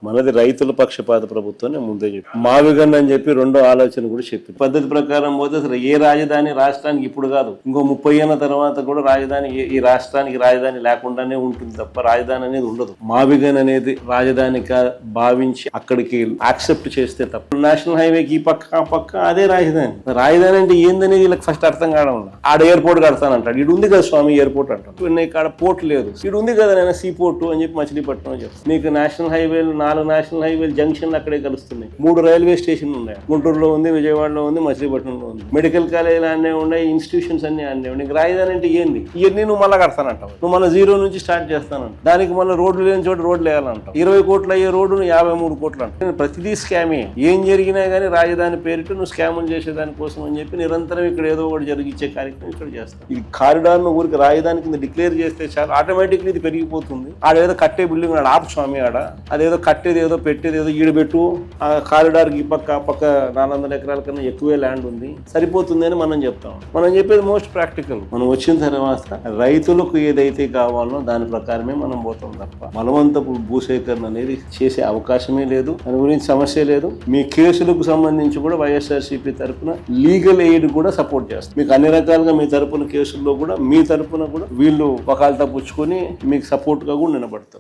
మనది రైతుల పక్షపాత ప్రభుత్వం ముందే చెప్పి మావిగన్ అని చెప్పి రెండో ఆలోచన కూడా చెప్పి పద్ధతి ప్రకారం పోతే అసలు ఏ రాజధాని రాష్ట్రానికి ఇప్పుడు కాదు ఇంకో 30 ఏళ్ల తర్వాత కూడా రాజధాని ఈ రాష్ట్రానికి రాజధాని లేకుండానే ఉంటుంది తప్ప రాజధాని అనేది ఉండదు. మావిగన్ అనేది రాజధానిగా భావించి అక్కడికి యాక్సెప్ట్ చేస్తే తప్ప నేషనల్ హైవేకి ఈ పక్క ఆ పక్క అదే రాజధాని. రాజధాని అంటే ఏందనేది వీళ్ళకి ఫస్ట్ అర్థం కావడం. ఆడ ఎయిర్పోర్ట్ కడతానంటాడు, ఇడు ఉంది కదా స్వామి ఎయిర్పోర్ట్ అంటాడు, ఇక్కడ పోర్ట్ లేదు, ఇడు ఉంది కదా నేను సీ పోర్టు అని చెప్పి మచిలీపట్నం అని చెప్తాను. మీకు నేషనల్ హైవేలు 4 నేషనల్ హైవేలు జంక్షన్లు అక్కడే కలుస్తున్నాయి. 3 రైల్వే స్టేషన్లు ఉన్నాయి, గుంటూరులో ఉంది, విజయవాడలో ఉంది, మచిలీపట్నంలో ఉంది. మెడికల్ కాలేజీలు అన్నీ ఉన్నాయి, ఇన్స్టిట్యూషన్స్ అన్ని ఉన్నాయి. నీకు రాజధాని అంటే ఏంది? ఇవన్నీ నువ్వు మళ్ళీ కడతానంటావు, నువ్వు మళ్ళీ 0 నుంచి స్టార్ట్ చేస్తానంట. దానికి మళ్ళీ రోడ్లు లేని చోట రోడ్లు వేయాలంటావు. 20 కోట్లు అయ్యే రోడ్డు 53 కోట్లు అంట. ప్రతిదీ స్కామే. ఏం జరిగినా కానీ రాజధాని పేరిట నువ్వు స్కాములు చేసేదాని కోసం అని చెప్పి నిరంతరం ఇక్కడ ఏదో ఒకటి జరిగించే కార్యక్రమం ఇక్కడ చేస్తాం. ఈ కారిడార్ ను ఊరికి రాజధాని కింద డిక్లేర్ చేస్తే చాలు, ఆటోమేటిక్లీ ఇది పెరిగిపోతుంది. ఆడేదో కట్టే బిల్డింగ్ ఆడ ఆపు స్వామి, ఆడ అదేదో కట్టేది ఏదో పెట్టేది ఏదో ఈడబెట్టు, ఆ కారిడార్ ఈ పక్క ఆ పక్క 400 ఎకరాల కన్నా ఎక్కువే ల్యాండ్ ఉంది, సరిపోతుంది అని మనం చెప్తాం. మనం చెప్పేది మోస్ట్ ప్రాక్టికల్. మనం వచ్చిన తర్వాత రైతులకు ఏదైతే కావాలో దాని ప్రకారమే మనం పోతాం తప్ప బలవంతపు భూసేకరణ అనేది చేసే అవకాశమే లేదు. దాని గురించి సమస్య లేదు. మీ కేసులకు సంబంధించి కూడా వైఎస్ఆర్సీపీ తరఫున లీగల్ ఎయిడ్ కూడా సపోర్ట్ చేస్తాం. మీకు అన్ని రకాలుగా మీ తరపున కేసుల్లో కూడా మీ తరపున కూడా వీళ్ళు వకాల్తా పుచ్చుకొని మీకు సపోర్ట్ గా కూడా నిలబడతారు.